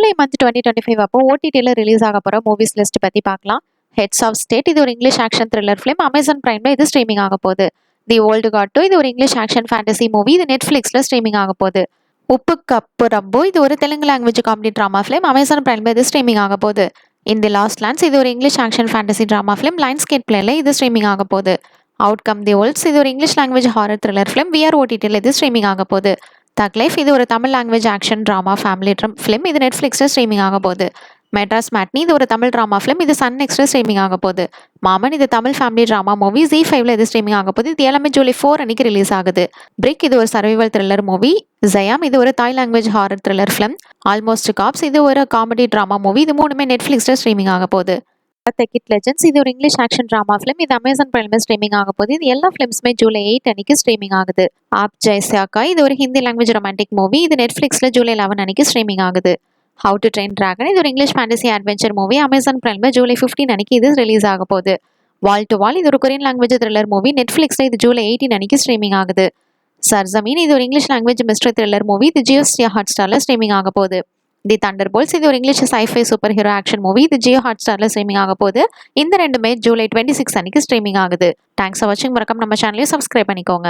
July month 2025 அப்போ ஓடிடியில் release ஆக போகிற மூவிஸ் லிஸ்ட் பற்றி பார்க்கலாம். ஹெட்ஸ் ஆஃப் ஸ்டேட் இது ஒரு English action thriller film. Amazon பிரைமில் இது ஸ்ட்ரீமிங் ஆக போகுது. தி ஓல்டு காட் 2 இது ஒரு இங்கிலீஷ் ஆக்ஷன் ஃபேண்டசி மூவி. இது நெட்ஃப்ளிக்ஸில் ஸ்ட்ரீமிங் ஆக போகுது. உப்பு கப்பு ரப்பு இது ஒரு Telugu language comedy drama film. Amazon பிரைமில் இது ஸ்ட்ரீமிங் ஆக போகுது. இன் தி லாஸ்ட் லான்ஸ் இது ஒரு English action fantasy drama film. Lionsgate பிளேல இது ஸ்ட்ரீமிங் ஆக போகுது. அவுட்கம் தி ஓல்ட்ஸ் இது ஒரு English language horror thriller film. VR ஓடிடியில் இது ஸ்ட்ரீமிங் ஆக போகுது. தக் லைஃப் இது ஒரு Tamil language action drama family film. இது நெட்ஃப்ளிக்ஸில் ஸ்ட்ரீமிங் ஆக போகுது. மெட்ராஸ் மேட்னி இது ஒரு தமிழ் ட்ராமா ஃபிலிம். இது சன் நெக்ஸ்ட்டில் ஸ்ட்ரீமிங் ஆக போகுது. மாமன் இது தமிழ் ஃபேமிலி ட்ராமா மூவி. Z5ல இது ஸ்ட்ரீமிங் ஆக போகுது. இது எல்லாமே ஜூலை 4 அன்னைக்கு ரிலீஸ் ஆகுது. பிரிக் இது ஒரு சர்வைவல் த்ரில்லர் மூவி. ஜயாம் இது ஒரு தாய் language horror thriller film. Almost cops இது ஒரு காமெடி ட்ராமா மூவி. இது மூணுமே நெட்ஃப்ளிக்ஸில் ஸ்ட்ரீமிங் ஆக போகுது. த கிட் லெஜெண்ட்ஸ் இது ஒரு இங்கிலீஷ் ஆக்ஷன் ட்ராமா ஃபிலிம். இது அமேசான் பிரைமில் ஸ்ட்ரீமிங் ஆக போகுது. இது எல்லா ஃபிலிம்ஸுமே ஜூலை 8 அன்னைக்கு ஸ்ட்ரீமிங் ஆகுது. ஆப் ஜெய்சாக்கா இது ஒரு ஹிந்தி லாங்குவேஜ் ரொமான்டிக் மூவி. இது நெட்ஃப்ளிக்ஸில் ஜூலை 11 அன்னைக்கு ஸ்ட்ரீமிங் ஆகுது. ஹவு டு ட்ரெயின் டிராகன் இது ஒரு English fantasy adventure movie. Amazon பிரைமில் ஜூலை 15 அன்னைக்கு இது ரிலீஸ் ஆக போகுது. வால் டு வால் இது ஒரு கொரியன் லாங்குவேஜ் த்ரில்லர் மூவி. நெட்ஃப்ளிக்ஸில் இது ஜூலை 18 அன்னைக்கு ஸ்ட்ரீமிங் ஆகுது. சர்ஜமீன் இது ஒரு English language mystery thriller movie. இது ஜியோ ஹாட்ஸ்டாரில் ஸ்ட்ரீமிங் ஆக போகுது. தி தண்டர் போல்ஸ் இது ஒரு English sci-fi super hero action movie. இது ஜியோ ஹாட்ஸ்டாரில் ஸ்ட்ரீமிங் ஆக போகுது. இந்த ரெண்டுமே ஜூலை 26 அன்னைக்கு ஸ்ட்ரீமிங் ஆகுது. தேங்க்ஸ் ஃபார் வாட்சிங். மறக்காம நம்ம சேனலையும் சப்ஸ்கிரைப் பண்ணிக்கோங்க.